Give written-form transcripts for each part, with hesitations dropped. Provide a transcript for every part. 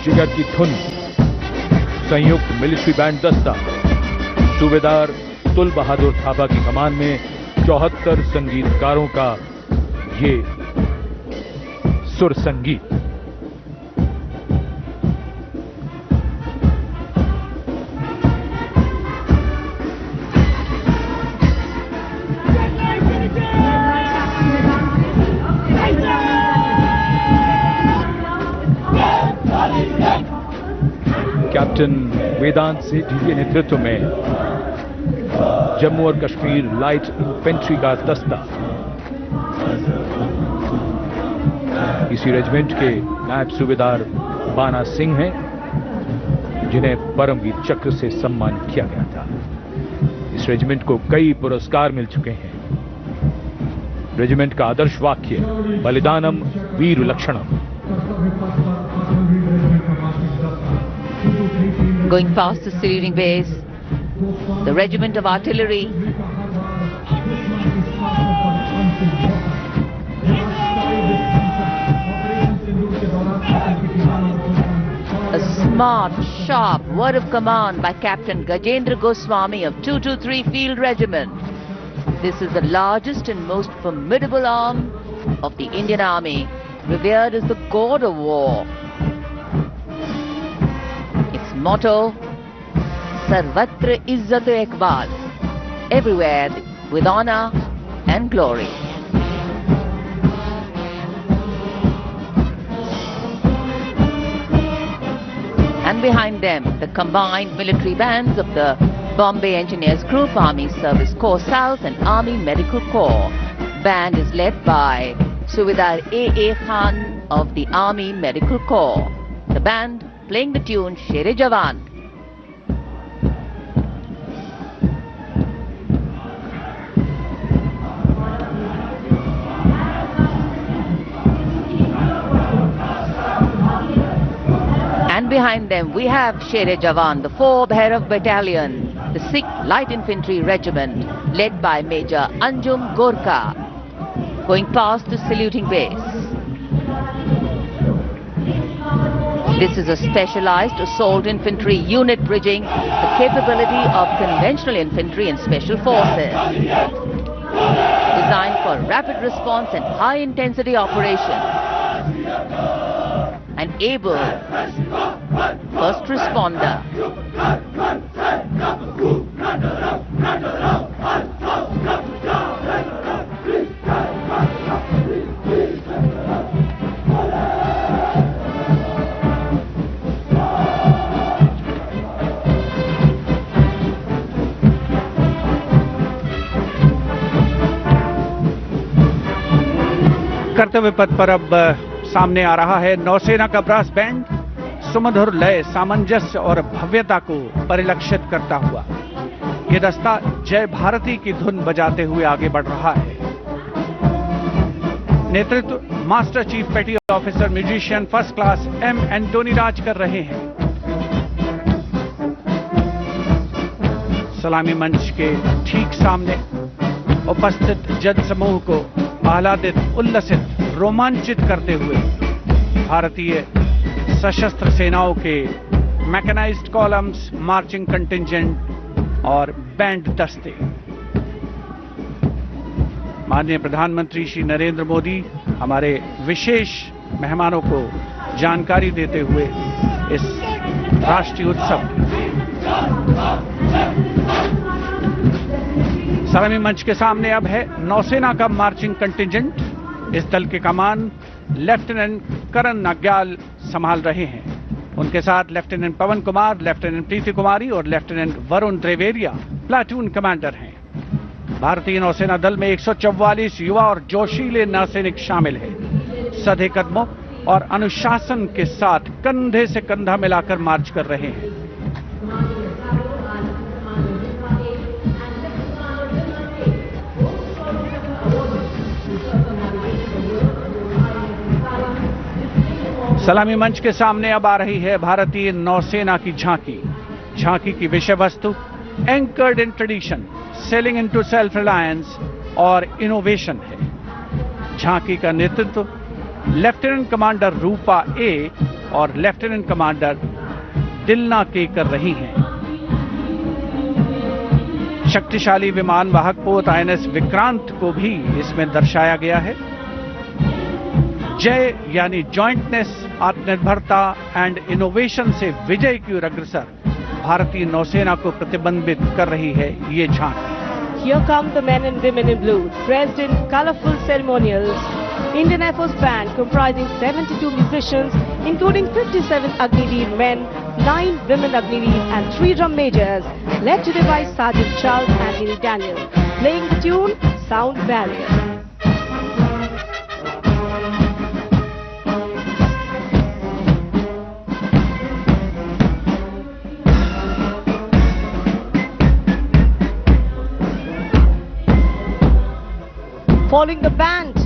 जिगर की धुन, संयुक्त मिलिट्री बैंड दस्ता, सूबेदार तुल बहादुर थापा की कमान में 74 संगीतकारों का ये सुर संगीत। कैप्टन वेदांत सेठी के नेतृत्व में जम्मू और कश्मीर लाइट इन्फेंट्री का दस्ता, इसी रेजिमेंट के नायब सूबेदार बाना सिंह हैं, जिन्हें परमवीर चक्र से सम्मानित किया गया था। इस रेजिमेंट को कई पुरस्कार मिल चुके हैं। रेजिमेंट का आदर्श वाक्य बलिदानम वीर लक्षणम। Going past the saluting base, the regiment of artillery, a smart, sharp word of command by Captain Gajendra Goswami of 223 Field Regiment. This is the largest and most formidable arm of the Indian Army, revered as the god of war. Its motto, Sarvatra Izzat Iqbal, everywhere with honor and glory. And behind them, the combined military bands of the Bombay Engineers Group, Army Service Corps South and Army Medical Corps. Band is led by Subedar A.A. Khan of the Army Medical Corps. The band playing the tune Sher-e Jawan. And behind them we have Sher-e Jawan, the 4th Bhairav Battalion, the 6th Light Infantry Regiment, led by Major Anjum Gorkha, going past the saluting base. This is a specialized assault infantry unit bridging the capability of conventional infantry and special forces. Designed for rapid response and high intensity operations. An able first responder. कर्तव्य पथ पर अब सामने आ रहा है नौसेना का brass band, सुमधुर लय, सामंजस्य और भव्यता को परिलक्षित करता हुआ ये दस्ता जय भारती की धुन बजाते हुए आगे बढ़ रहा है। नेतृत्व master chief petty officer musician first class M Antony Raj कर रहे हैं। सलामी मंच के ठीक सामने उपस्थित जन समूह को आह्लादित, उल्लसित, रोमांचित करते हुए भारतीय सशस्त्र सेनाओं के मैकेनाइज्ड कॉलम्स, मार्चिंग कंटिंजेंट और बैंड दस्ते। माननीय प्रधानमंत्री श्री नरेंद्र मोदी हमारे विशेष मेहमानों को जानकारी देते हुए इस राष्ट्रीय उत्सव सलामी मंच के सामने अब है नौसेना का मार्चिंग कंटिंजेंट। इस दल के कमान लेफ्टिनेंट करण नाग्याल संभाल रहे हैं। उनके साथ लेफ्टिनेंट पवन कुमार, लेफ्टिनेंट प्रीति कुमारी और लेफ्टिनेंट वरुण द्रेवेरिया प्लाटून कमांडर हैं। भारतीय नौसेना दल में 144 युवा और जोशीले नौसैनिक शामिल हैं। सधे कदमों और अनुशासन के साथ कंधे से कंधा मिलाकर मार्च कर रहे हैं। सलामी मंच के सामने अब आ रही है भारतीय नौसेना की झांकी। झांकी की विषय वस्तु anchored in tradition, sailing into self reliance और इनोवेशन है। झांकी का नेतृत्व लेफ्टिनेंट कमांडर रूपा ए और लेफ्टिनेंट कमांडर दिलना के कर रही हैं। शक्तिशाली विमान वाहक पोत INS विक्रांत को भी इसमें दर्शाया गया है। जय यानी जॉइंटनेस, आत्मनिर्भरता एंड इनोवेशन से विजय की ओर अग्रसर भारतीय नौसेना को प्रतिबिंबित कर रही है ये झांकी। Here come the men and women in blue, dressed in colorful ceremonials. Indian Air Force band comprising 72 musicians, including 57 Agniveer men, 9 women Agniveer and 3 drum majors, led today by Sergeant Charles Anthony Daniel, playing the tune Sound Barrier. Following the band,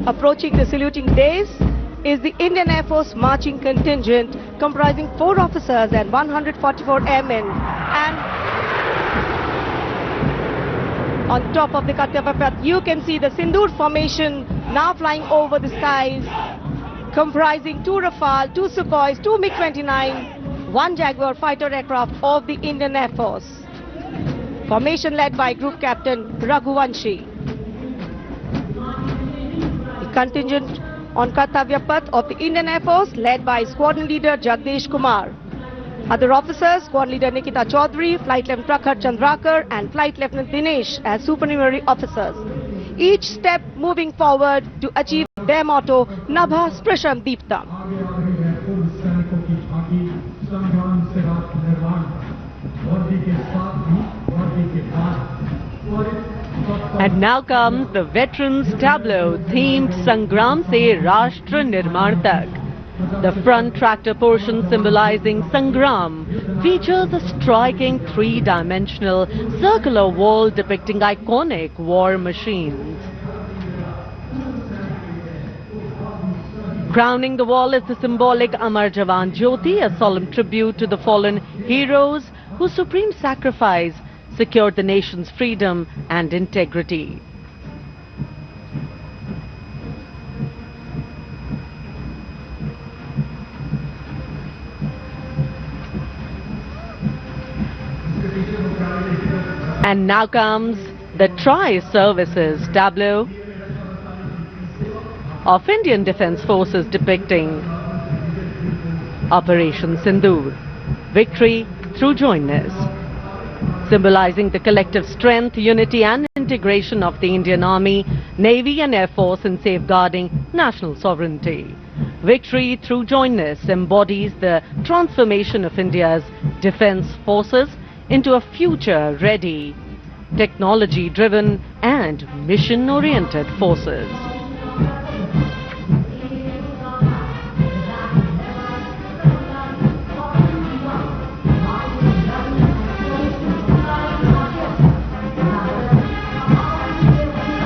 approaching the saluting days is the Indian Air Force marching contingent comprising 4 officers and 144 airmen. And on top of the Kartavya Path, you can see the Sindoor formation now flying over the skies, comprising 2 Rafale, 2 Sukhois, 2 MiG-29, 1 Jaguar fighter aircraft of the Indian Air Force. Formation led by Group Captain Raghuvanshi. Contingent on Kartavya Path of the Indian Air Force led by Squadron Leader Jagdish Kumar. Other officers, Squadron Leader Nikita Chaudhary, Flight Lieutenant Prakhar Chandrakar and Flight Lieutenant Dinesh as supernumerary officers. Each step moving forward to achieve their motto, Nabha Sprisham Deeptam. And now comes the Veterans Tableau themed Sangram Se Rashtra Nirman Tak. The front tractor portion symbolizing Sangram features a striking 3-dimensional circular wall depicting iconic war machines. Crowning the wall is the symbolic Amar Jawan Jyoti, a solemn tribute to the fallen heroes whose supreme sacrifice secured the nation's freedom and integrity. And now comes the Tri-Services tableau of Indian Defence Forces depicting Operation Sindoor, victory through jointness, symbolizing the collective strength, unity and integration of the Indian Army, Navy and Air Force in safeguarding national sovereignty. Victory through jointness embodies the transformation of India's defence forces into a future-ready, technology-driven and mission-oriented forces.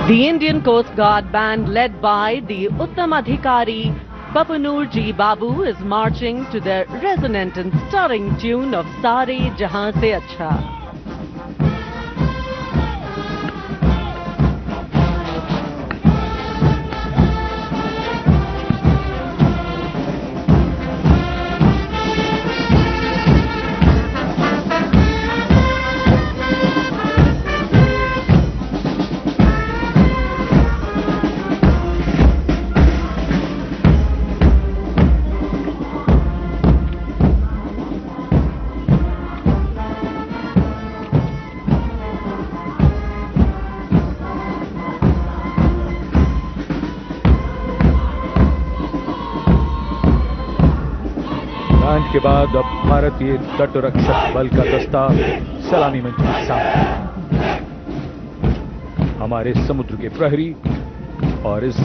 The Indian Coast Guard band led by the Uttam Adhikari Papanur Ji Babu is marching to the resonant and stirring tune of Sare Jahan Se Acha. के बाद अब भारतीय तटरक्षक बल का दस्ता सलामी मंच के सामने हमारे समुद्र के प्रहरी, और इस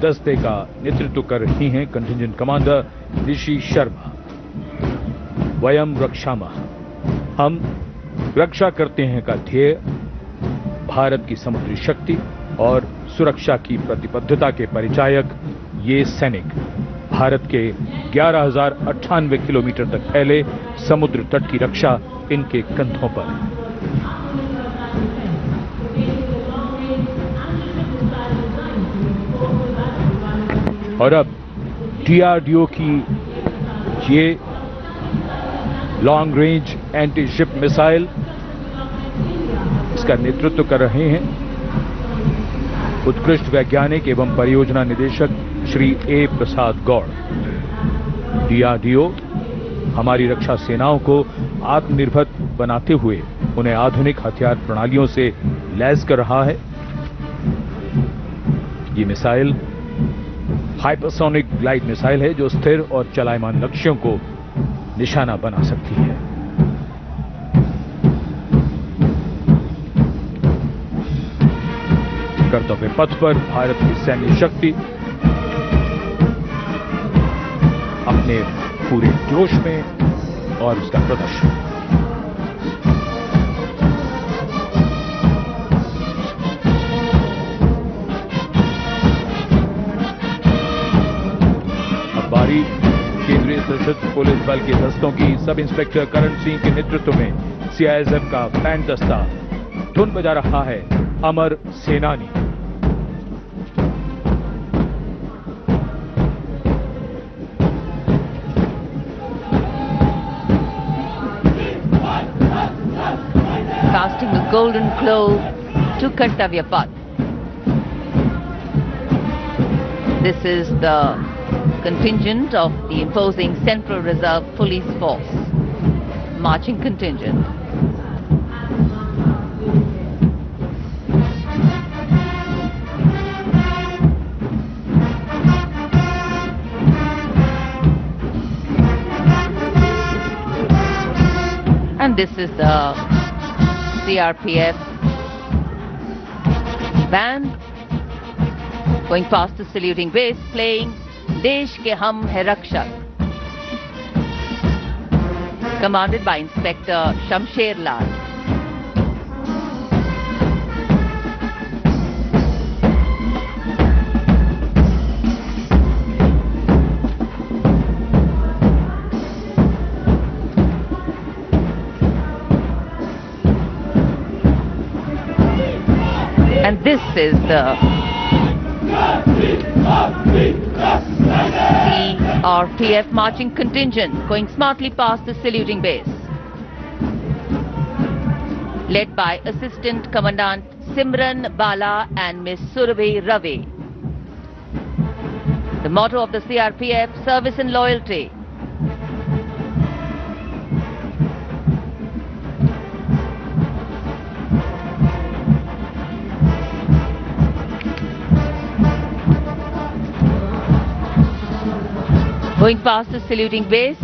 दस्ते का नेतृत्व कर रही हैं कंटिंजेंट कमांडर ऋषि शर्मा। वयम रक्षामः, हम रक्षा करते हैं का ध्येय भारत की समुद्री शक्ति और सुरक्षा की प्रतिबद्धता के परिचायक ये सैनिक भारत के 11,098 किलोमीटर तक फैले समुद्र तट की रक्षा इनके कंधों पर। और अब DRDO की ये long range anti ship missile इसका नेतृत्व कर रहे हैं उत्कृष्ट वैज्ञानिक एवं परियोजना निदेशक श्री ए प्रसाद गौड़। डीआरडीओ हमारी रक्षा सेनाओं को आत्मनिर्भर बनाते हुए उन्हें आधुनिक हथियार प्रणालियों से लैस कर रहा है। ये मिसाइल हाइपरसोनिक ग्लाइड मिसाइल है जो स्थिर और चलायमान लक्ष्यों को निशाना बना सकती है। कर्तव्य पथ पर भारत की सैन्य शक्ति अपने पूरे जोश में और उसका प्रदर्शन। अब बारी केंद्रीय सशस्त्र पुलिस बल के दस्तों की सब इंस्पेक्टर करण सिंह के नेतृत्व में सीआईएसएफ का बैंड दस्ता धुन बजा रहा है अमर सेनानी। Casting a golden glow to Kartavya Path. This is the contingent of the imposing Central Reserve Police Force, marching contingent. And this is the CRPF band going past the saluting base, playing Desh Ke Hum Hai Rakshak, commanded by Inspector Shamsher Lal. And this is the CRPF marching contingent going smartly past the saluting base, led by Assistant Commandant Simran Bala and Miss Surabhi Ravi. The motto of the CRPF, service and loyalty. Going past the saluting base,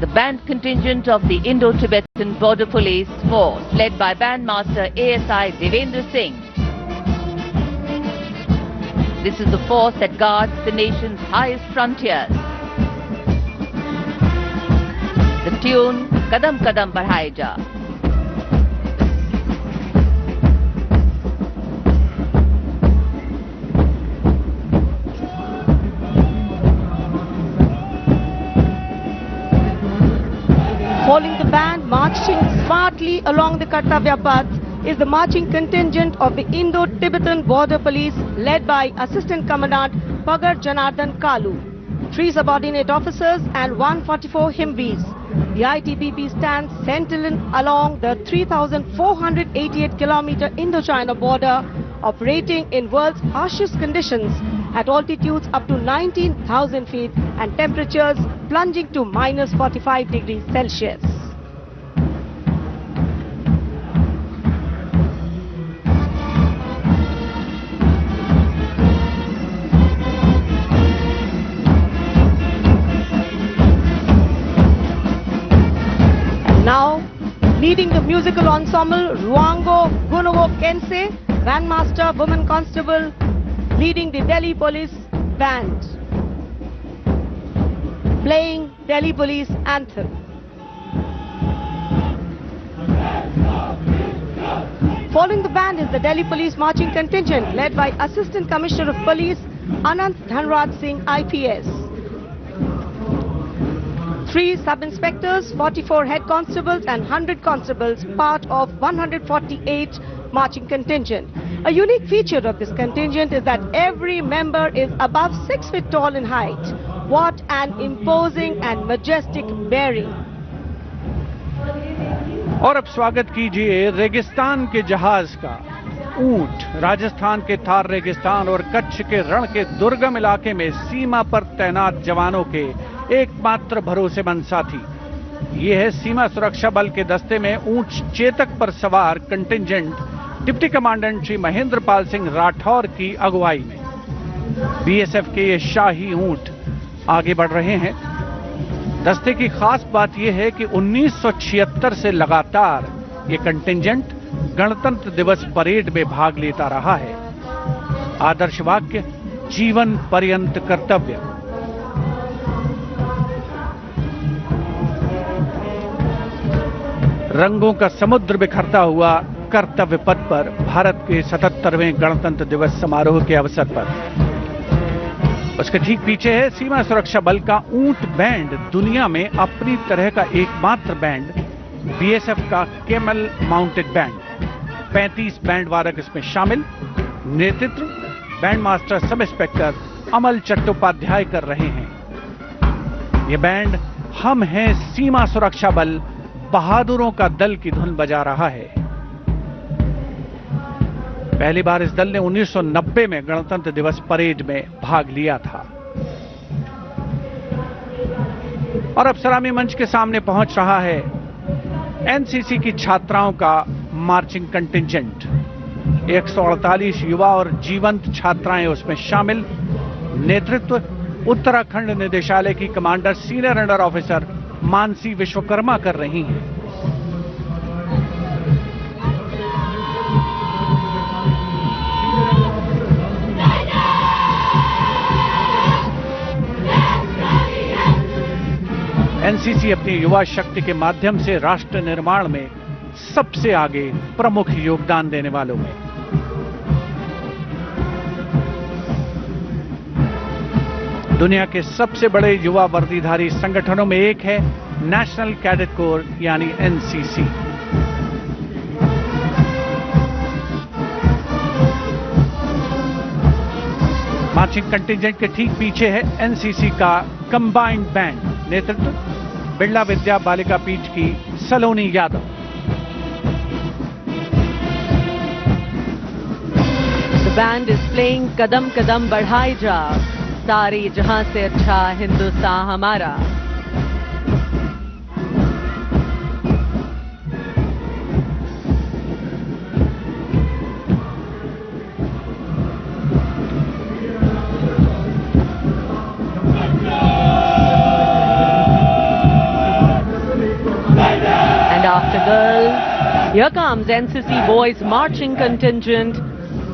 the band contingent of the Indo-Tibetan Border Police Force, led by Bandmaster ASI Devendra Singh. This is the force that guards the nation's highest frontiers. The tune, Kadam Kadam Badhai Ja. Following the band marching smartly along the Kartavya Path is the marching contingent of the Indo-Tibetan Border Police led by Assistant Commandant Pagar Janardhan Kalu, 3 subordinate officers and 144 Himvis. The ITBP stands sentinel along the 3,488-kilometer Indo-China border, operating in world's harshest conditions at altitudes up to 19,000 feet and temperatures plunging to minus 45 degrees Celsius. And now, leading the musical ensemble, Ruango Gunovo Kense, Bandmaster Woman Constable, leading the Delhi Police Band, playing Delhi Police Anthem. Following the band is the Delhi Police Marching Contingent led by Assistant Commissioner of Police Anant Dhanraj Singh IPS. 3 sub-inspectors, 44 head constables and 100 constables, part of 148 marching contingent. A unique feature of this contingent is that every member is above 6 feet tall in height. What an imposing and majestic bearing. और अब स्वागत कीजिए रेगिस्तान के जहाज का। ऊंट राजस्थान के थार रेगिस्तान और कच्छ के रण के दुर्गम इलाके में सीमा पर तैनात जवानों के एकमात्र भरोसेमंद साथी। ये है सीमा सुरक्षा बल के दस्ते में ऊंट चेतक पर सवार contingent deputy commandant Shri Mahendra Pal Singh Rathore की अगुवाई में। बीएसएफ के ये शाही ऊंट आगे बढ़ रहे हैं। दस्ते की खास बात यह है कि 1976 से लगातार ये कंटिंजेंट गणतंत्र दिवस परेड में भाग लेता रहा है। आदर्श वाक्य जीवन पर्यंत कर्तव्य। रंगों का समुद्र बिखरता हुआ कर्तव्य पथ पर भारत के 77वें गणतंत्र दिवस समारोह के अवसर पर। उसके ठीक पीछे है सीमा सुरक्षा बल का ऊंट बैंड, दुनिया में अपनी तरह का एकमात्र बैंड, बीएसएफ का कैमल माउंटेड बैंड। 35 बैंड वादक इसमें शामिल। नेतृत्व बैंड मास्टर सब इंस्पेक्टर अमल चट्टोपाध्याय कर रहे हैं। यह बैंड हम हैं सीमा सुरक्षा बल बहादुरों का दल की धुन बजा रहा है। पहली बार इस दल ने 1990 में गणतंत्र दिवस परेड में भाग लिया था। और अब सलामी मंच के सामने पहुंच रहा है एनसीसी की छात्राओं का मार्चिंग कंटिंजेंट। 148 युवा और जीवंत छात्राएं उसमें शामिल। नेतृत्व उत्तराखंड निदेशालय की commander senior under officer Mansi Vishwakarma कर रही हैं। एनसीसी अपनी युवा शक्ति के माध्यम से राष्ट्र निर्माण में सबसे आगे प्रमुख योगदान देने वालों में। दुनिया के सबसे बड़े युवा वर्दीधारी संगठनों में एक है नेशनल कैडेट कोर यानी एनसीसी। मार्चिंग कंटिंजेंट के ठीक पीछे है एनसीसी का कंबाइंड बैंड। नेतृत्व बिरला विद्या बालिका पीठ की सलोनी Yadav. The band is playing कदम कदम बढ़ाए जा, सारे जहां से अच्छा हिंदुस्तान हमारा। Here comes NCC Boys Marching Contingent.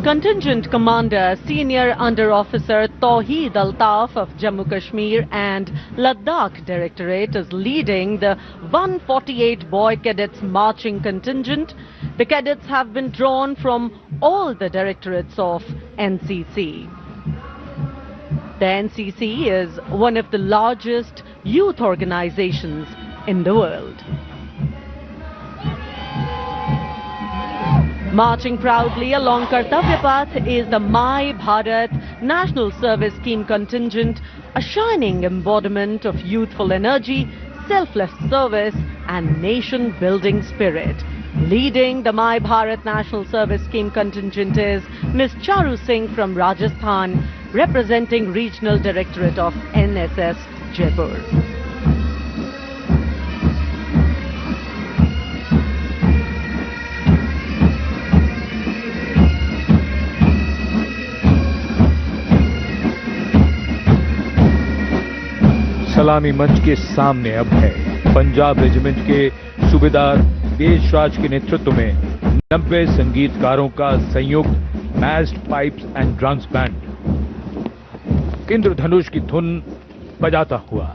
Contingent Commander Senior Under Officer Tawheed Altaf of Jammu Kashmir and Ladakh Directorate is leading the 148 boy cadets marching contingent. The cadets have been drawn from all the directorates of NCC. The NCC is one of the largest youth organizations in the world. Marching proudly along Kartavya Path is the My Bharat National Service Scheme contingent, a shining embodiment of youthful energy, selfless service and nation-building spirit. Leading the My Bharat National Service Scheme contingent is Ms. Charu Singh from Rajasthan, representing Regional Directorate of NSS Jaipur. सलामी मंच के सामने अब है Punjab regiment के सूबेदार देशराज के नेतृत्व में 90 संगीतकारों का संयुक्त massed pipes and drums band Indradhanush की धुन बजाता हुआ।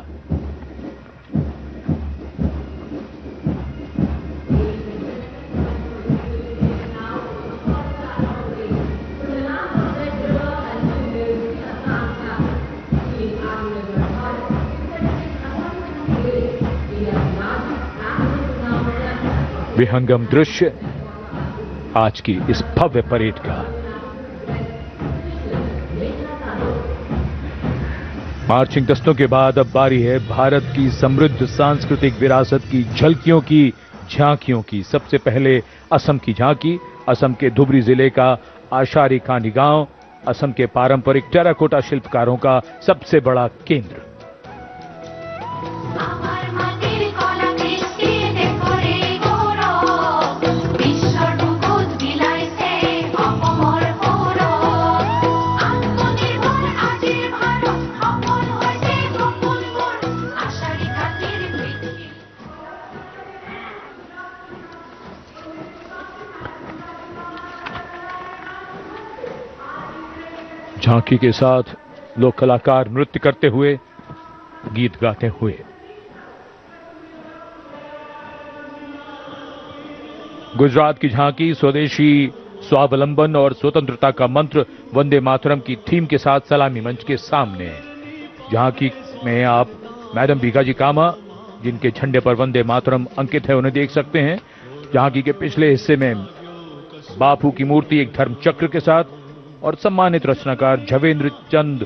विहंगम दृश्य आज की इस भव्य परेड का। मार्चिंग दस्तों के बाद अब बारी है भारत की समृद्ध सांस्कृतिक विरासत की झलकियों की, झांकियों की। सबसे पहले असम की झांकी, असम के धुबरी जिले का आशारी कांडी गांव, असम के पारंपरिक टेराकोटा शिल्पकारों का सबसे बड़ा केंद्र। झांकी के साथ लोक कलाकार नृत्य करते हुए, गीत गाते हुए। गुजरात की झांकी स्वदेशी स्वावलंबन और स्वतंत्रता का मंत्र वंदे मातरम की थीम के साथ सलामी मंच के सामने है। झांकी में आप मैडम भीखाजी कामा, जिनके झंडे पर वंदे मातरम अंकित है, उन्हें देख सकते हैं। झांकी के पिछले हिस्से में बापू की मूर्ति एक धर्म चक्र के साथ और सम्मानित रचनाकार झवेंद्र चंद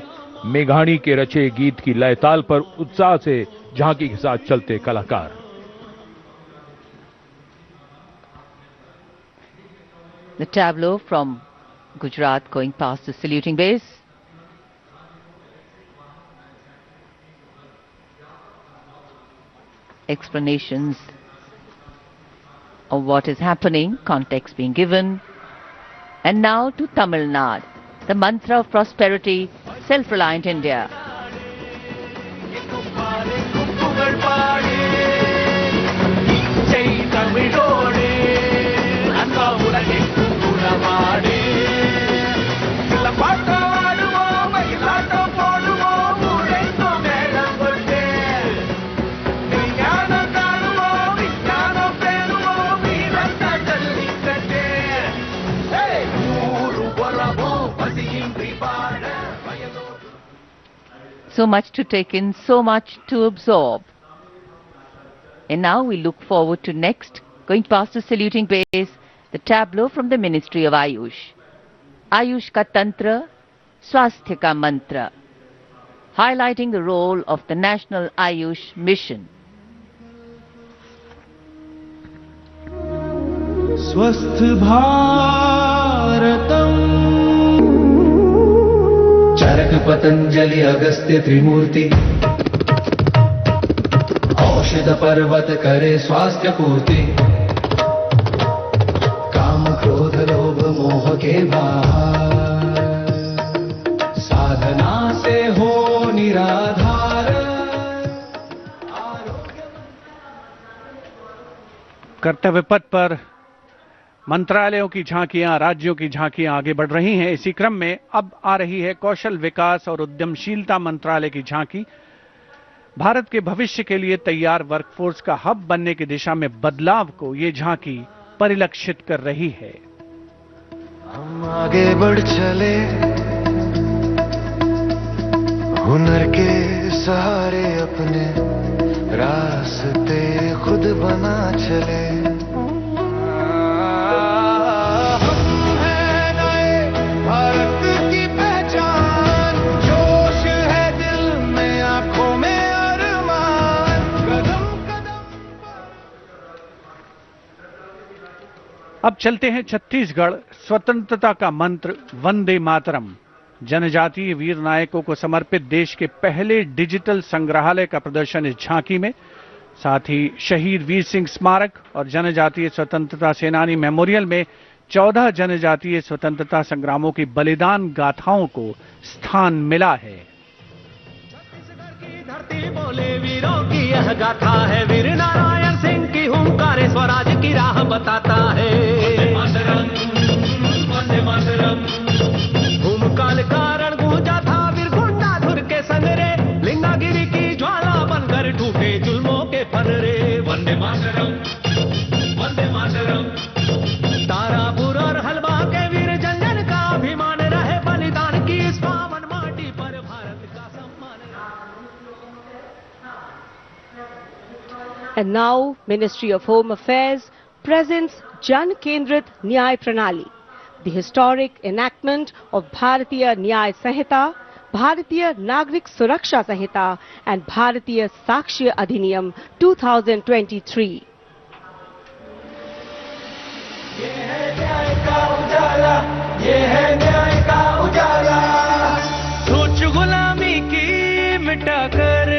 मेघाणी के रचे गीत की लय ताल पर उत्साह से झांकी के साथ चलते कलाकार। The tableau from Gujarat going past the saluting base. Explanations of what is happening, context being given. And now to Tamil Nadu, the mantra of prosperity, self-reliant India. So much to take in, so much to absorb. And now we look forward to next, going past the saluting base, the tableau from the Ministry of Ayush. Ayush ka Tantra, Swasthya ka Mantra, highlighting the role of the National Ayush Mission. स्वस्थ भारतम चरक पतंजलि अगस्त्य त्रिमूर्ति औषध पर्वत करे स्वास्थ्य पूर्ति काम क्रोध लोभ मोह के बाहर साधना से हो निराधार। कर्तव्य पथ पर मंत्रालयों की झांकियां, राज्यों की झांकियां आगे बढ़ रही हैं। इसी क्रम में अब आ रही है कौशल विकास और उद्यमशीलता मंत्रालय की झांकी। भारत के भविष्य के लिए तैयार वर्कफोर्स का हब बनने की दिशा में बदलाव को ये झांकी परिलक्षित कर रही है। हम आगे बढ़ चले हुनर के सहारे अपने रास्ते खुद बना चले। अब चलते हैं छत्तीसगढ़। स्वतंत्रता का मंत्र वंदे मातरम, जनजातीय वीर नायकों को समर्पित देश के पहले डिजिटल संग्रहालय का प्रदर्शन इस झांकी में। साथ ही शहीद वीर सिंह स्मारक और जनजातीय स्वतंत्रता सेनानी मेमोरियल में 14 जनजातीय स्वतंत्रता संग्रामों की बलिदान गाथाओं को स्थान मिला है। छत्तीसगढ़ की धरती बोले वीरों की यह गाथा है, वीर नारायण सिंह की हुंकार स्वराज की राह बताता है। भूमकाल कारण गूंजा था वीर गुंडाधुर के संगरे, लिंगागिरी की ज्वाला बनकर टूटे जुल्मों के फनरे। वंदे मातरम, वंदे मातरम। तारापुर और हलवा के वीर जन जन का अभिमान रहे, बलिदान की इस पावन माटी पर भारत का सम्मान रहे। And now, Ministry of Home Affairs presents Jan Kendrit Nyay Pranali, the historic enactment of Bharatiya Nyay Sanhita, भारतीय नागरिक सुरक्षा संहिता and भारतीय साक्ष्य अधिनियम 2023. ये है न्याय का उजाला, ये है न्याय का उजाला। सोच गुलामी की मिटाकर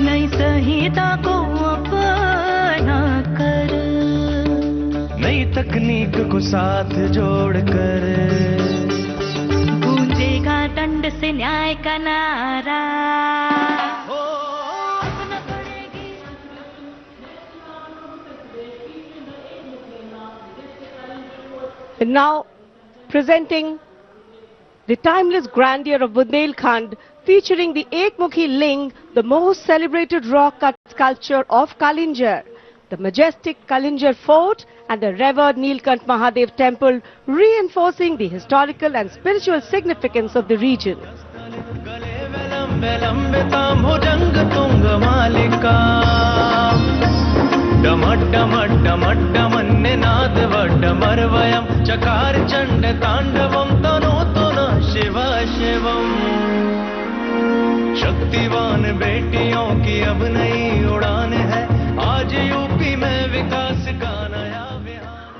नई संहिता को अपना कर, नई तकनीक को साथ जोड़कर गूंजेगा दंड से न्याय का नारा। And now presenting the timeless grandeur of Bundelkhand, featuring the Ekmukhi Ling, the most celebrated rock cut sculpture of Kalinjar, the majestic Kalinjar Fort and the revered Nilkant Mahadev temple, reinforcing the historical and spiritual significance of the region. चकार चंड तांडवम तनोतु न शिव शिवम। शक्तिवान बेटियों की अब नई उड़ान है, आज UP में विकास का नया विहार।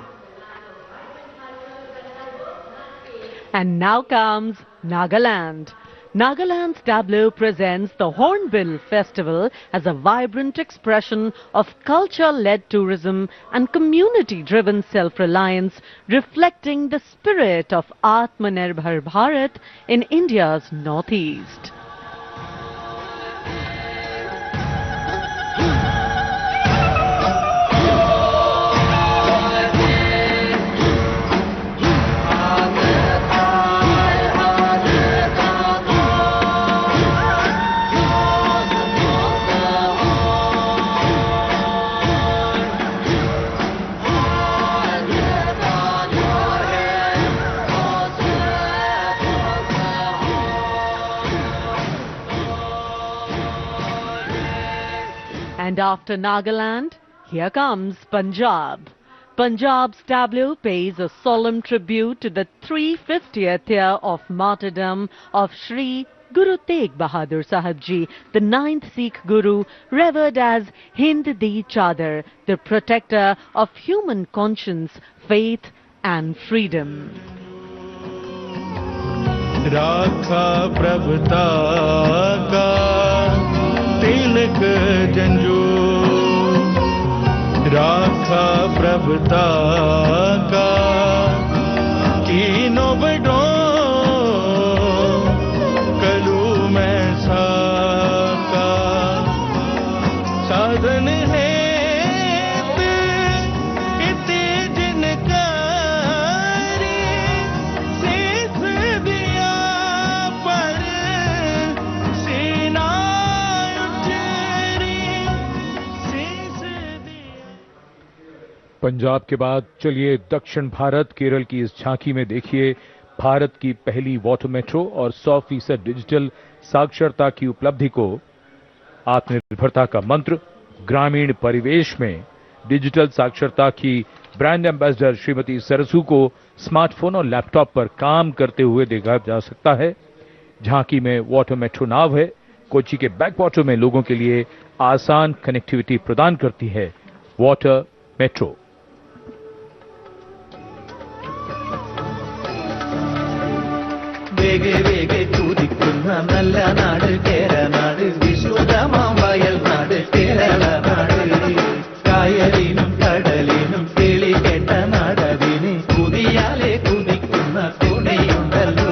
And now comes Nagaland. Nagaland's tableau presents the Hornbill Festival as a vibrant expression of culture-led tourism and community-driven self-reliance, reflecting the spirit of Atmanirbhar Bharat in India's northeast. And after Nagaland, here comes Punjab. Punjab's tableau pays a solemn tribute to the 350th year of martyrdom of Shri Guru Tegh Bahadur Sahib Ji, the 9th Sikh Guru, revered as Hind Di Chadar, the protector of human conscience, faith and freedom. राखा प्रभुता का तिलक जंजू, राखा प्रभुता का तीनों बड़ों कलू में साका साधन है पंजाब के बाद चलिए दक्षिण भारत केरल की इस झांकी में देखिए भारत की पहली वाटर मेट्रो और 100% डिजिटल साक्षरता की उपलब्धि को। आत्मनिर्भरता का मंत्र ग्रामीण परिवेश में डिजिटल साक्षरता की ब्रांड एम्बेसडर श्रीमती सरसू को स्मार्टफोन और लैपटॉप पर काम करते हुए देखा जा सकता है। झांकी में वाटर मेट्रो नाव है, कोच्चि के बैकवाटर में लोगों के लिए आसान कनेक्टिविटी प्रदान करती है वाटर मेट्रो। വേഗേ വേഗേ കുതിക്കുന്ന നല്ല നാട് കേരനാട്, വിശുദ്ധമാം വയൽ നാട് കേരള നാട്, കായലിനും കടലിനും കിളി കേട്ട നാടതിന് കുതിയാലെ കുതിക്കുന്ന തുണിയുണ്ടല്ലോ,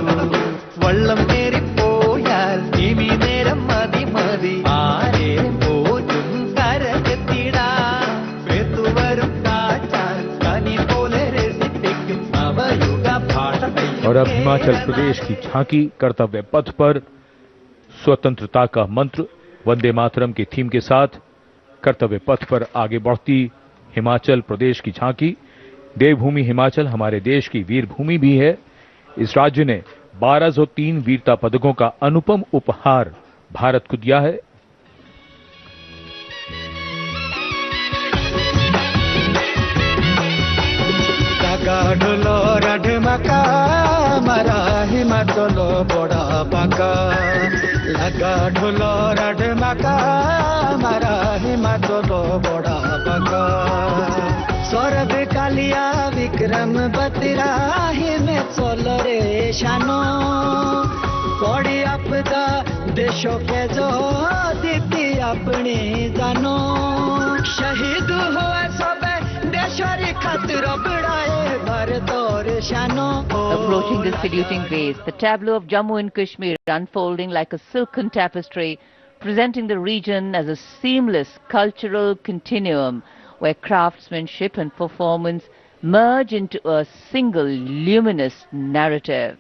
വള്ളം കയറിപ്പോയാൽ ഇനി നേരം മതി മതി ആരെ പോറ്റും കരക്കെത്തിടാം, വെത്തുവരും കാറ്റാൽ കനി പോലെ രസിപ്പിക്കും അവയുഗ ഭാഷ। और अब हिमाचल प्रदेश की झांकी कर्तव्य पथ पर स्वतंत्रता का मंत्र वंदे मातरम की थीम के साथ कर्तव्य पथ पर आगे बढ़ती हिमाचल प्रदेश की झांकी। देवभूमि हिमाचल हमारे देश की वीर भूमि भी है। इस राज्य ने 1203 वीरता पदकों का अनुपम उपहार भारत को दिया है। ढोलो रढ़ मका मरा है हिमा चलो बड़ा पाका लगा ढोलो रड मका मारा हिमा चलो बड़ा पाका सौरभ कालिया विक्रम बत्रा हिमे चलो रे शानो पड़ी आपदा देशों के जो दीदी अपनी जानो शहीद हुआ सब देशों खातिर बढ़ाए भारत और शानो Approaching the saluting base, the tableau of Jammu and Kashmir unfolding like a silken tapestry, presenting the region as a seamless cultural continuum where craftsmanship and performance merge into a single luminous narrative.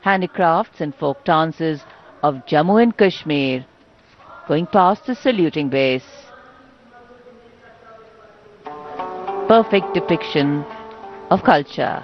Handicrafts and folk dances of Jammu and Kashmir going past the saluting base. Perfect depiction of culture.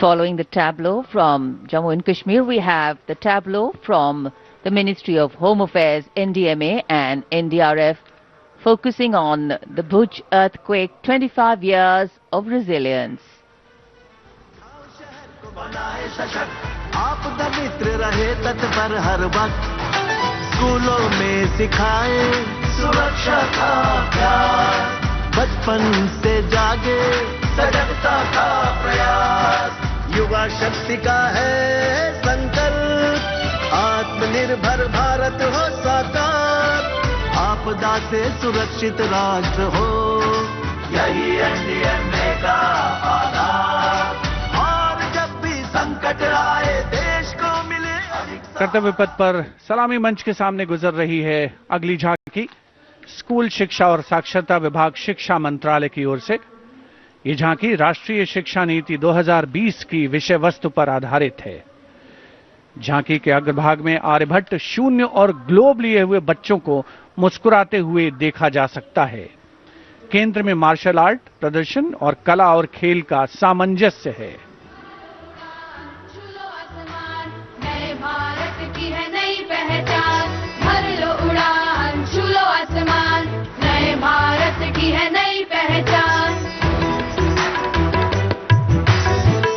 Following the tableau from Jammu and Kashmir, we have the tableau from the Ministry of Home Affairs, NDMA and NDRF, focusing on the Bhuj earthquake, 25 years of resilience. आपदा मित्र रहे तत्पर हर वक्त स्कूलों में सिखाए सुरक्षा का प्यार बचपन से जागे सजगता का प्रयास युवा शक्ति का है संकल्प आत्मनिर्भर भारत हो साकार आपदा से सुरक्षित राष्ट्र हो यही एनडीएमए का आधार और जब भी संकट आए देश को मिले कर्तव्य पथ पर सलामी मंच के सामने गुजर रही है अगली झांकी स्कूल शिक्षा और साक्षरता विभाग शिक्षा मंत्रालय की ओर से। ये झांकी राष्ट्रीय शिक्षा नीति 2020 की विषय वस्तु पर आधारित है। झांकी के अग्रभाग में आर्यभट्ट शून्य और ग्लोब लिए हुए बच्चों को मुस्कुराते हुए देखा जा सकता है। केंद्र में मार्शल आर्ट प्रदर्शन और कला और खेल का सामंजस्य है।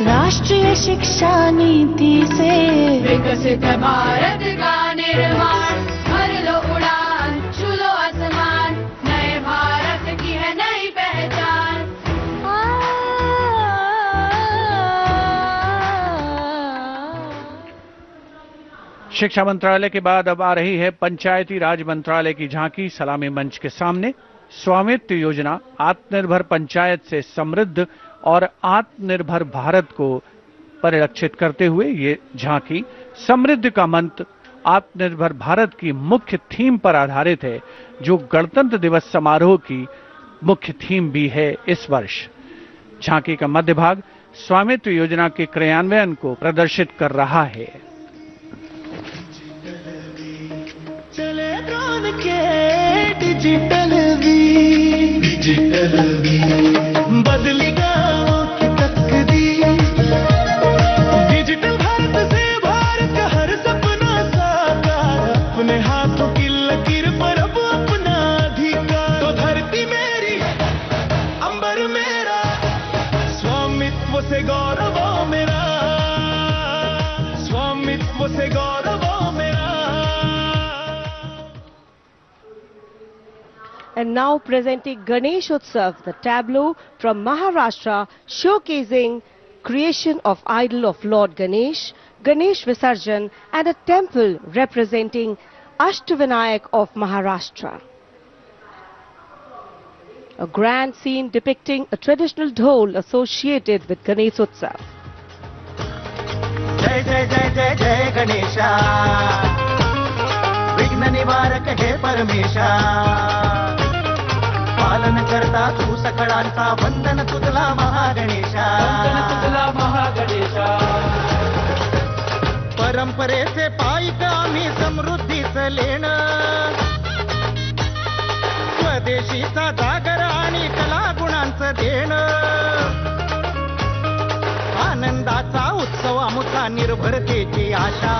राष्ट्रीय शिक्षा नीति से विकसित भारत का निर्माण भर लो उड़ान छू लो आसमान नए भारत की है नई पहचान। शिक्षा मंत्रालय के बाद अब आ रही है पंचायती राज मंत्रालय की झांकी सलामी मंच के सामने। स्वामित्व योजना आत्मनिर्भर पंचायत से समृद्ध और आत्मनिर्भर भारत को परिलक्षित करते हुए ये झांकी समृद्धि का मंत्र आत्मनिर्भर भारत की मुख्य थीम पर आधारित है, जो गणतंत्र दिवस समारोह की मुख्य थीम भी है इस वर्ष। झांकी का मध्य भाग स्वामित्व योजना के क्रियान्वयन को प्रदर्शित कर रहा है। चले ड्रोन के डिजिटल बदली गाँव की तकदीर डिजिटल भारत से भारत का हर सपना साकार अपने हाथों की लकीर पर अब अपना अधिकार तो धरती मेरी अंबर मेरा स्वामित्व से गौरव मेरा स्वामित्व से गौरव मेरा। And now presenting Ganesh Utsav, the tableau from Maharashtra showcasing creation of idol of Lord Ganesh, Ganesh Visarjan and a temple representing Ashtavinayak of Maharashtra. A grand scene depicting a traditional dhol associated with Ganesh Utsav. जय जय जय जय जय गणेशा विघ्न निवारक हे परमेशा पालन करता तू सकळांचा वंदन तुझला महागणेशा परंपरेचे पायिक आम्ही समृद्धीचं लेणं स्वदेशीचा जागर आणि कला गुणांचं देणं आनंदाचा उत्सव आमुचा निर्भरतेची आशा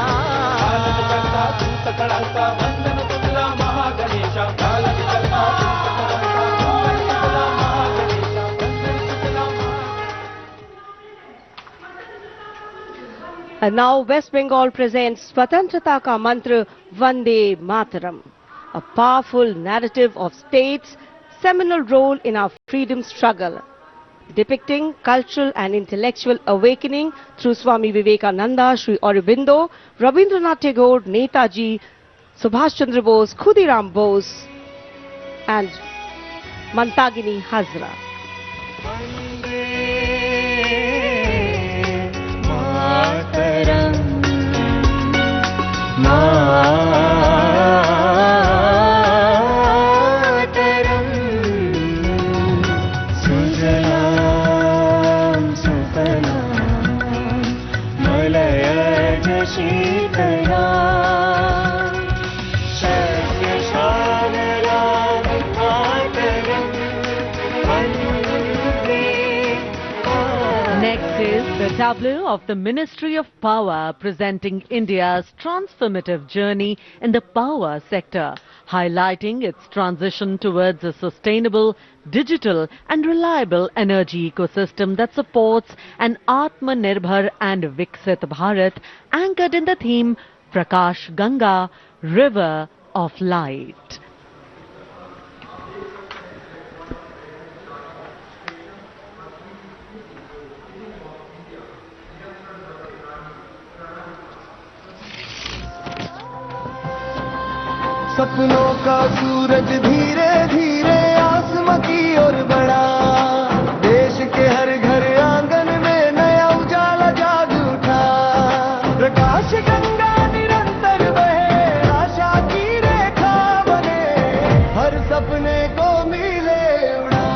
And now West Bengal presents Swatantrata Ka Mantra Vande Mataram, a powerful narrative of state's seminal role in our freedom struggle, depicting cultural and intellectual awakening through Swami Vivekananda, Sri Aurobindo, Rabindranath Tagore, Netaji, Subhash Chandra Bose, Khudiram Bose and Mantagini Hazra. Next is the tableau of the Ministry of Power presenting India's transformative journey in the power sector, highlighting its transition towards a sustainable, digital and reliable energy ecosystem that supports an Atmanirbhar and Viksit Bharat anchored in the theme Prakash Ganga, River of Light. सपनों का सूरज धीरे धीरे आसमां की ओर बढ़ा देश के हर घर आंगन में नया उजाला जाग उठा प्रकाश गंगा निरंतर बहे आशा की रेखा बने हर सपने को मिले उड़ा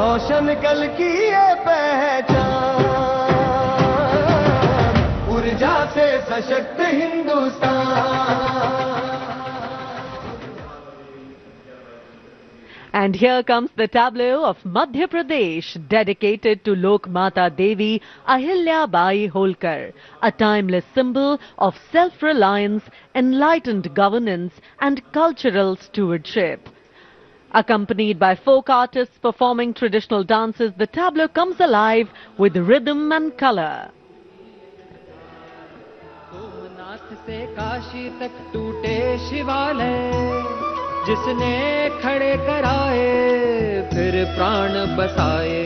रोशन कल की ये पहचान ऊर्जा से सशक्त Hindustan. And here comes the tableau of Madhya Pradesh dedicated to Lok Mata Devi Ahilya Bai Holkar, a timeless symbol of self-reliance, enlightened governance and cultural stewardship. Accompanied by folk artists performing traditional dances, the tableau comes alive with rhythm and color. से काशी तक टूटे शिवालय जिसने खड़े कराए फिर प्राण बसाए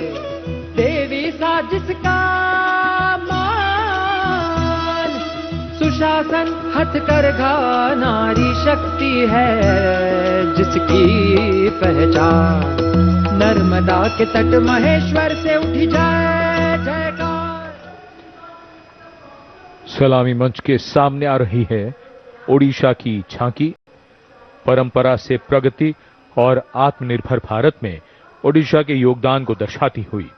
देवी सा जिसका मान सुशासन हथकरघा नारी शक्ति है जिसकी पहचान नर्मदा के तट महेश्वर से उठी जाए जयकार. सलामी मंच के सामने आ रही है ओडिशा की झांकी. परंपरा से प्रगति और आत्मनिर्भर भारत में ओडिशा के योगदान को दर्शाती हुई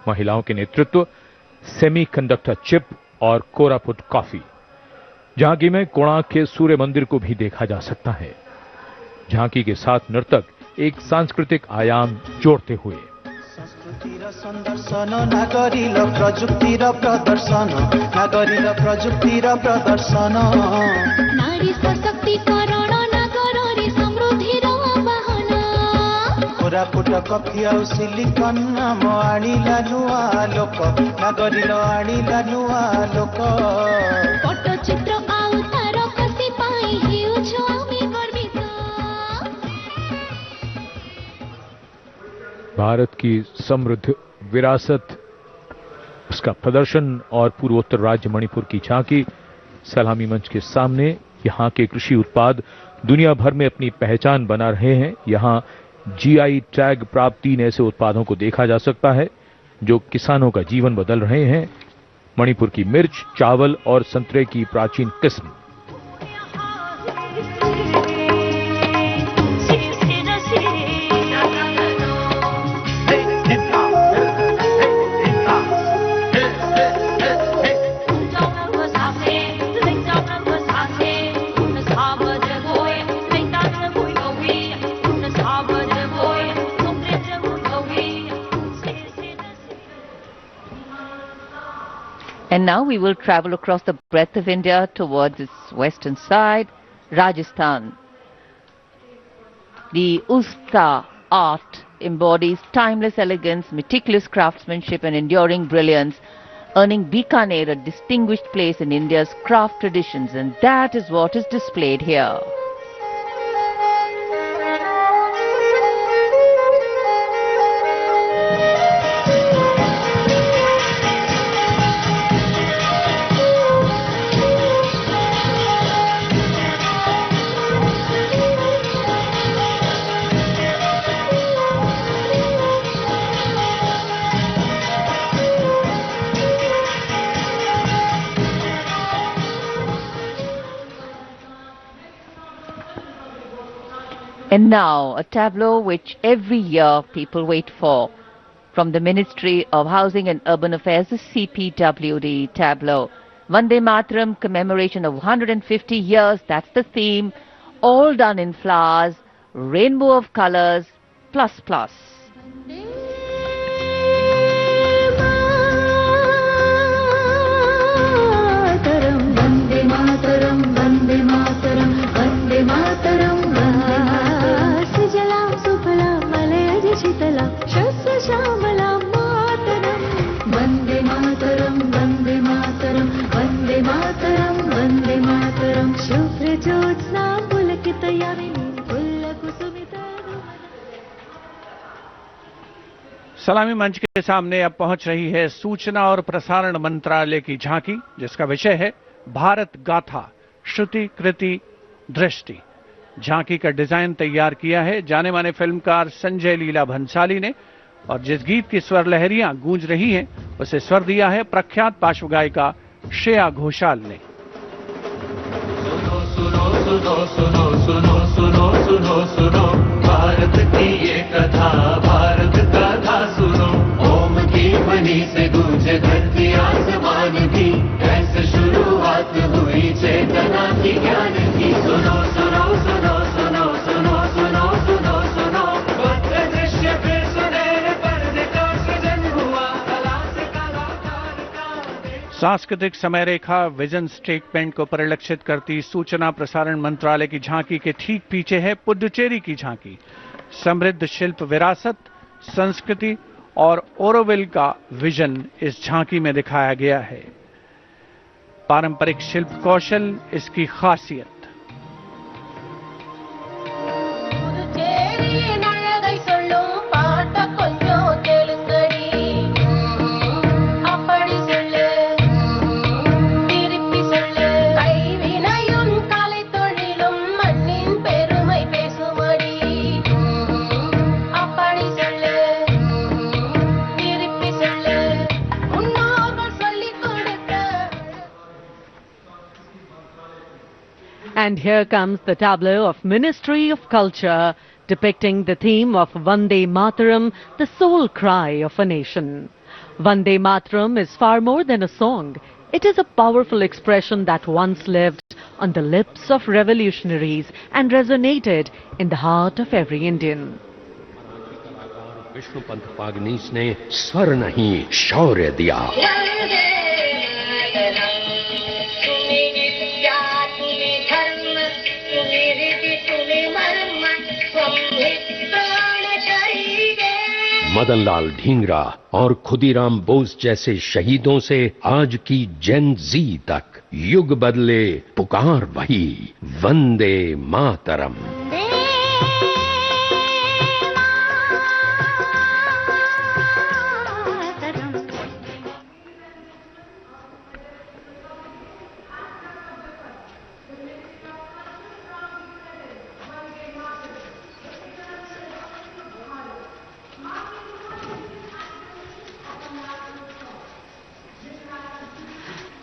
महिलाओं के नेतृत्व, सेमीकंडक्टर चिप और कोरापुट कॉफी. झांकी में कोणार्क के सूर्य मंदिर को भी देखा जा सकता है. झांकी के साथ नर्तक एक सांस्कृतिक आयाम जोड़ते हुए संस्कृतिर संदर्शन नागरिक प्रजुक्तिर प्रदर्शन नागरिक प्रजुक्तिर प्रदर्शन नारी सशक्तिकरण नागरी समृद्धिर वाहन कोरापुट कॉफी आउ सिलिकन नाम आनिला नुआ लोक नागरिक आनिला नुआ लोक पट्टचित्र आउ तार कसी पाई हेउछु आमी गर्वित. भारत की समृद्ध विरासत, उसका प्रदर्शन और पूर्वोत्तर राज्य मणिपुर की झांकी. सलामी मंच के सामने यहाँ के कृषि उत्पाद दुनिया भर में अपनी पहचान बना रहे हैं. यहाँ जीआई टैग प्राप्त 3 ऐसे उत्पादों को देखा जा सकता है जो किसानों का जीवन बदल रहे हैं. मणिपुर की मिर्च, चावल और संतरे की प्राचीन किस्म. And now we will travel across the breadth of India towards its western side, Rajasthan. The Usta art embodies timeless elegance, meticulous craftsmanship and enduring brilliance, earning Bikaner a distinguished place in India's craft traditions, and that is what is displayed here. And now, a tableau which every year people wait for. From the Ministry of Housing and Urban Affairs, the CPWD tableau. Vande Mataram commemoration of 150 years, that's the theme. All done in flowers, rainbow of colors, plus plus. Vande Mataram, Vande Mataram, Vande Mataram. Vande Mataram, Vande Mataram, Vande Mataram, Vande Mataram. Shubhra Jyotsna pulakita yamini pullakusumita. सलामी मंच के सामने अब पहुंच रही है सूचना और प्रसारण मंत्रालय की झांकी, जिसका विषय है भारत गाथा श्रुति कृति दृष्टि। झांकी का डिजाइन तैयार किया है जाने माने फिल्मकार संजय लीला भंसाली ने, और जिस गीत की स्वर लहरियां गूंज रही हैं उसे स्वर दिया है प्रख्यात पार्श्व गायिका श्रेया घोषाल ने। सुनो सुनो सुनो सुनो सुनो सुनो सुनो सुनो भारत की ये कथा, भारत गाथा सुनो। ओम की ध्वनि से गूंजे धरती आसमान भी, ऐसे शुरुआत हुई चेतना की ज्ञान की। सुनो सुनो सुनो सुनो सुनो सुनो सुनो सुनो भव्य दृश्य फिर सुनहरे पर्दे का सृजन हुआ, कला से कलाकार का। सांस्कृतिक समय रेखा विजन स्टेटमेंट को परिलक्षित करती सूचना प्रसारण मंत्रालय की झांकी के ठीक पीछे है पुडुचेरी की झांकी। समृद्ध शिल्प विरासत, संस्कृति और ओरोविल का विजन इस झांकी में दिखाया गया है। पारंपरिक शिल्प कौशल इसकी खासियत। And here comes the tableau of Ministry of Culture depicting the theme of Vande Mataram, the soul cry of a nation. Vande Mataram is far more than a song. It is a powerful expression that once lived on the lips of revolutionaries and resonated in the heart of every Indian. Vishnupant Pagnis ने स्वर नहीं शौर्य दिया। मदनलाल ढींगरा और खुदीराम बोस जैसे शहीदों से आज की जेन जी तक युग बदले, पुकार वही Vande Mataram.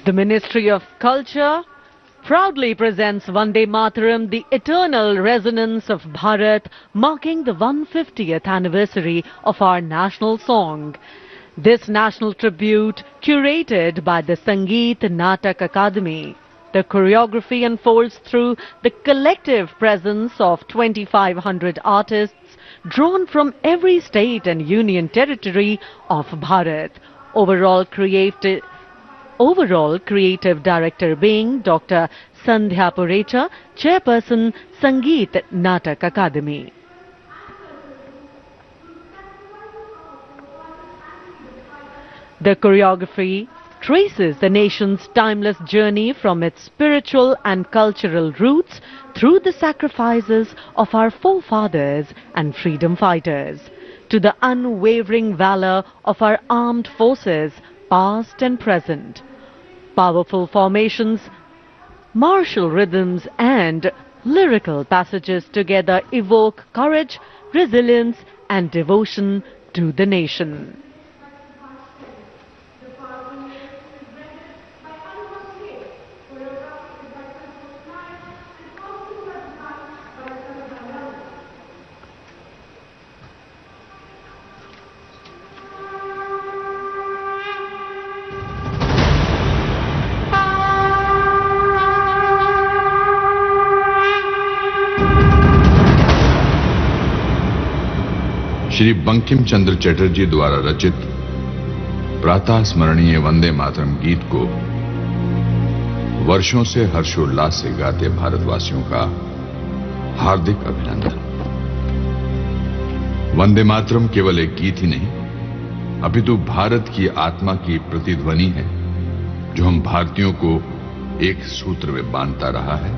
The Ministry of Culture proudly presents Vande Mataram, the eternal resonance of Bharat, marking the 150th anniversary of our national song. This national tribute, curated by the Sangeet Natak Academy. The choreography unfolds through the collective presence of 2,500 artists drawn from every state and union territory of Bharat. overall creative director being Dr. Sandhya Purecha, Chairperson, Sangeet Natak Akademi. The choreography traces the nation's timeless journey from its spiritual and cultural roots through the sacrifices of our forefathers and freedom fighters, to the unwavering valor of our armed forces, past and present. Powerful formations, martial rhythms and lyrical passages together evoke courage, resilience and devotion to the nation. Shri Bankim Chandra Chatterjee द्वारा रचित प्रातः स्मरणीय वंदे मातरम गीत को वर्षों से हर्षोल्लास से गाते भारतवासियों का हार्दिक अभिनंदन। वंदे मातरम केवल एक गीत ही नहीं, अपितु भारत की आत्मा की प्रतिध्वनि है, जो हम भारतीयों को एक सूत्र में बांधता रहा है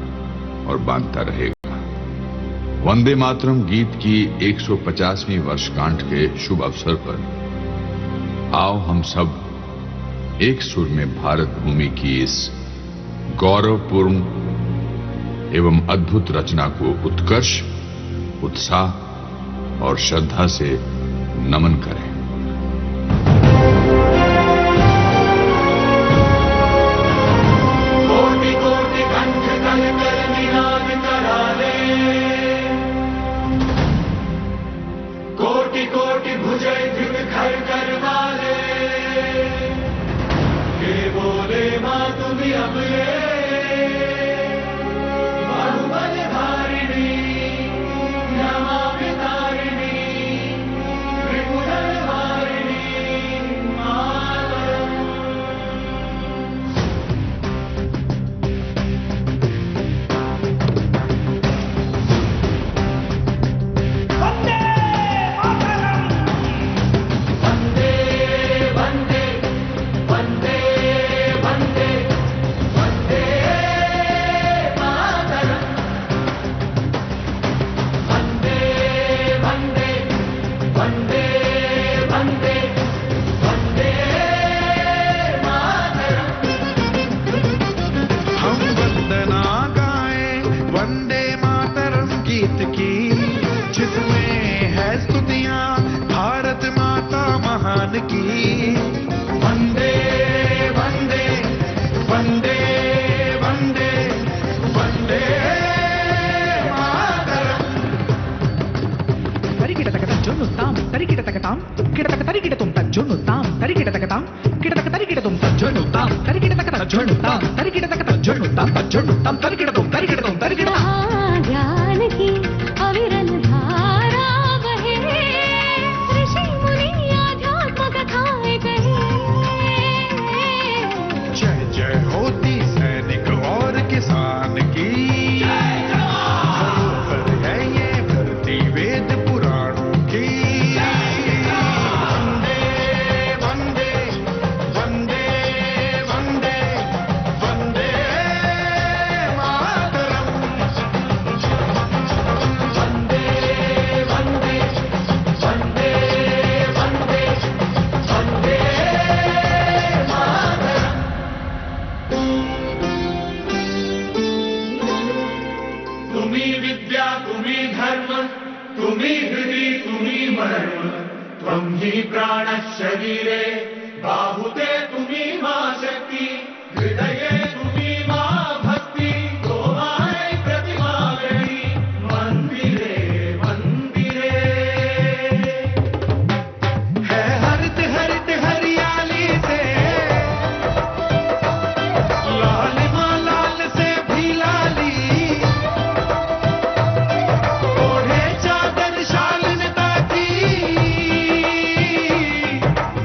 और बांधता रहेगा। वंदे मातरम गीत की 150वीं वर्षगांठ के शुभ अवसर पर आओ हम सब एक सुर में भारत भूमि की इस गौरवपूर्ण एवं अद्भुत रचना को उत्कर्ष, उत्साह और श्रद्धा से नमन करें।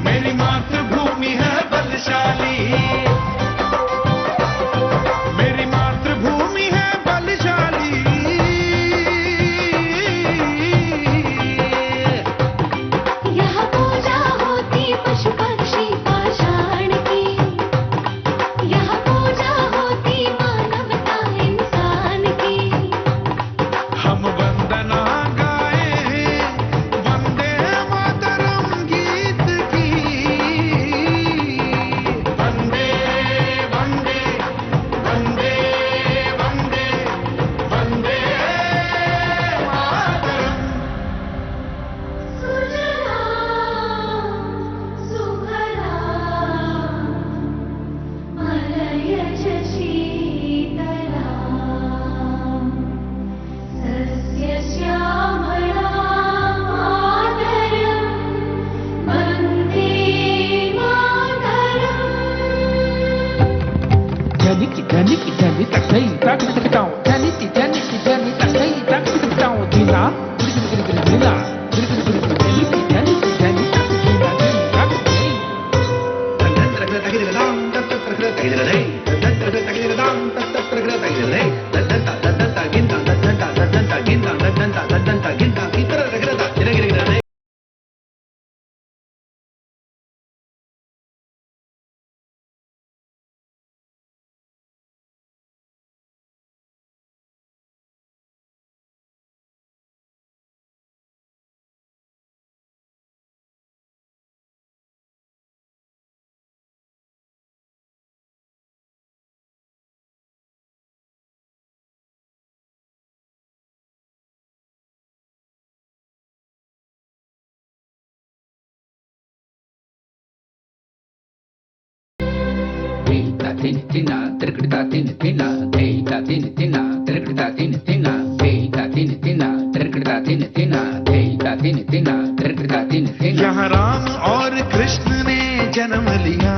मेरी मातृभूमि है यहाँ राम और कृष्ण ने जन्म लिया,